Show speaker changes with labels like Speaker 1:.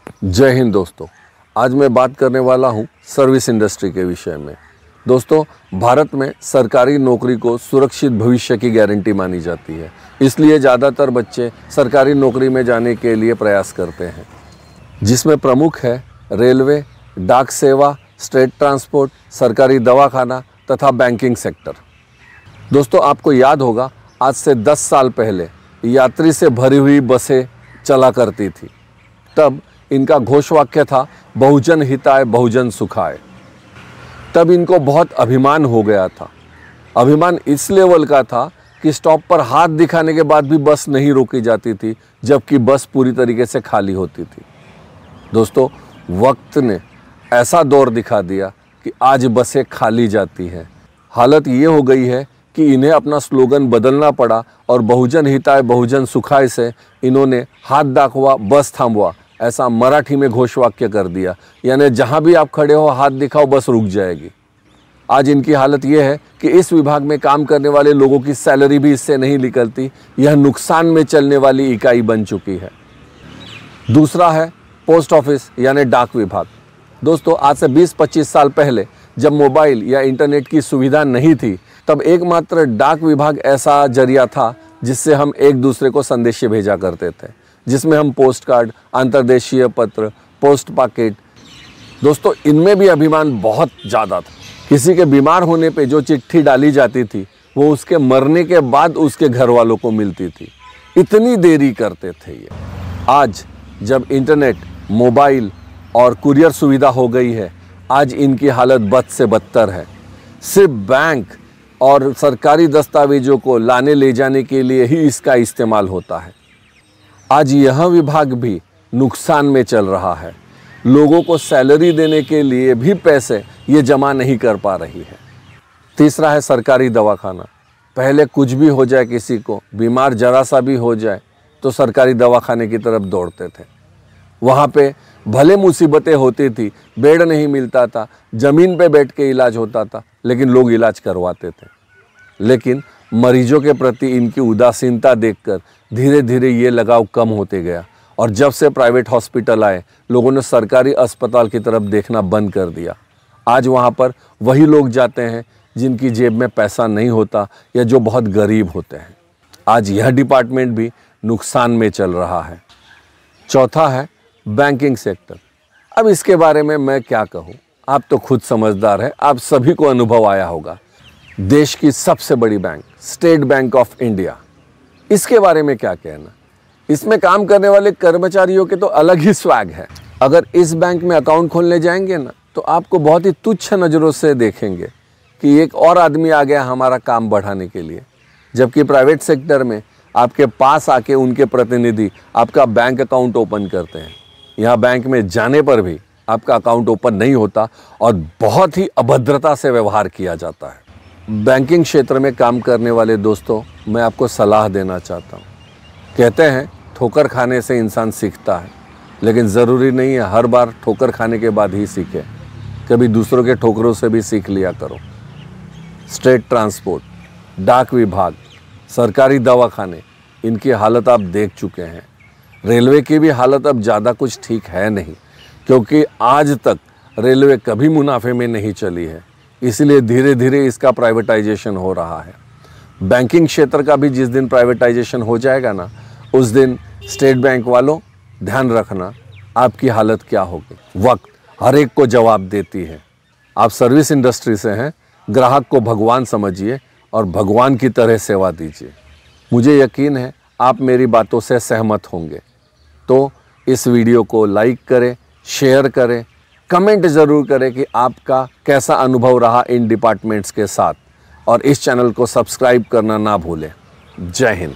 Speaker 1: जय हिंद दोस्तों। आज मैं बात करने वाला हूं सर्विस इंडस्ट्री के विषय में। दोस्तों, भारत में सरकारी नौकरी को सुरक्षित भविष्य की गारंटी मानी जाती है, इसलिए ज़्यादातर बच्चे सरकारी नौकरी में जाने के लिए प्रयास करते हैं, जिसमें प्रमुख है रेलवे, डाक सेवा, स्टेट ट्रांसपोर्ट, सरकारी दवाखाना तथा बैंकिंग सेक्टर। दोस्तों, आपको याद होगा आज से 10 साल पहले यात्री से भरी हुई बसें चला करती थी। तब इनका घोषवाक्य था बहुजन हिताय बहुजन सुखाय। तब इनको बहुत अभिमान हो गया था। अभिमान इस लेवल का था कि स्टॉप पर हाथ दिखाने के बाद भी बस नहीं रोकी जाती थी, जबकि बस पूरी तरीके से खाली होती थी। दोस्तों, वक्त ने ऐसा दौर दिखा दिया कि आज बसें खाली जाती हैं। हालत ये हो गई है कि इन्हें अपना स्लोगन बदलना पड़ा और बहुजन हिताय बहुजन सुखाय से इन्होंने हाथ दाखवा बस थांबवा ऐसा मराठी में घोषवाक्य कर दिया, यानी जहां भी आप खड़े हो हाथ दिखाओ बस रुक जाएगी। आज इनकी हालत यह है कि इस विभाग में काम करने वाले लोगों की सैलरी भी इससे नहीं निकलती। यह नुकसान में चलने वाली इकाई बन चुकी है। दूसरा है पोस्ट ऑफिस यानी डाक विभाग। दोस्तों, आज से 20-25 साल पहले जब मोबाइल या इंटरनेट की सुविधा नहीं थी, तब एकमात्र डाक विभाग ऐसा जरिया था जिससे हम एक दूसरे को संदेश भेजा करते थे, जिसमें हम पोस्ट कार्ड, अंतर्देशीय पत्र, पोस्ट पैकेट। दोस्तों, इनमें भी अभिमान बहुत ज़्यादा था। किसी के बीमार होने पे जो चिट्ठी डाली जाती थी वो उसके मरने के बाद उसके घर वालों को मिलती थी। इतनी देरी करते थे ये। आज जब इंटरनेट, मोबाइल और कुरियर सुविधा हो गई है, आज इनकी हालत बद से बदतर है। सिर्फ बैंक और सरकारी दस्तावेजों को लाने ले जाने के लिए ही इसका इस्तेमाल होता है। आज यह विभाग भी नुकसान में चल रहा है। लोगों को सैलरी देने के लिए भी पैसे ये जमा नहीं कर पा रही है। तीसरा है सरकारी दवाखाना। पहले कुछ भी हो जाए, किसी को बीमार जरा सा भी हो जाए तो सरकारी दवाखाने की तरफ दौड़ते थे। वहाँ पे भले मुसीबतें होती थी, बेड नहीं मिलता था, ज़मीन पे बैठ के इलाज होता था, लेकिन लोग इलाज करवाते थे। लेकिन मरीजों के प्रति इनकी उदासीनता देखकर धीरे धीरे ये लगाव कम होते गया, और जब से प्राइवेट हॉस्पिटल आए लोगों ने सरकारी अस्पताल की तरफ देखना बंद कर दिया। आज वहाँ पर वही लोग जाते हैं जिनकी जेब में पैसा नहीं होता या जो बहुत गरीब होते हैं। आज यह डिपार्टमेंट भी नुकसान में चल रहा है। चौथा है बैंकिंग सेक्टर। अब इसके बारे में मैं क्या कहूँ, आप तो खुद समझदार हैं, आप सभी को अनुभव आया होगा। देश की सबसे बड़ी bank state bank of India, इसके बारे में क्या कहना। इसमें काम करने वाले कर्मचारियों के तो अलग ही स्वैग है। अगर इस बैंक में अकाउंट खोलने जाएंगे ना, तो आपको बहुत ही तुच्छ नज़रों से देखेंगे कि एक और आदमी आ गया हमारा काम बढ़ाने के लिए। जबकि प्राइवेट सेक्टर में आपके पास आके उनके प्रतिनिधि आपका बैंक अकाउंट ओपन करते हैं। यहाँ बैंक में जाने पर भी आपका अकाउंट ओपन नहीं होता और बहुत ही अभद्रता से व्यवहार किया जाता है। बैंकिंग क्षेत्र में काम करने वाले दोस्तों, मैं आपको सलाह देना चाहता हूँ। कहते हैं ठोकर खाने से इंसान सीखता है, लेकिन ज़रूरी नहीं है हर बार ठोकर खाने के बाद ही सीखे। कभी दूसरों के ठोकरों से भी सीख लिया करो। स्टेट ट्रांसपोर्ट, डाक विभाग, सरकारी दवाखाने, इनकी हालत आप देख चुके हैं। रेलवे की भी हालत अब ज़्यादा कुछ ठीक है नहीं, क्योंकि आज तक रेलवे कभी मुनाफे में नहीं चली है, इसलिए धीरे धीरे इसका प्राइवेटाइजेशन हो रहा है। बैंकिंग क्षेत्र का भी जिस दिन प्राइवेटाइजेशन हो जाएगा ना, उस दिन स्टेट बैंक वालों ध्यान रखना आपकी हालत क्या होगी। वक्त हर एक को जवाब देती है। आप सर्विस इंडस्ट्री से हैं, ग्राहक को भगवान समझिए और भगवान की तरह सेवा दीजिए। मुझे यकीन है आप मेरी बातों से सहमत होंगे। तो इस वीडियो को लाइक करें, शेयर करें, कमेंट ज़रूर करें कि आपका कैसा अनुभव रहा इन डिपार्टमेंट्स के साथ, और इस चैनल को सब्सक्राइब करना ना भूलें। जय हिंद।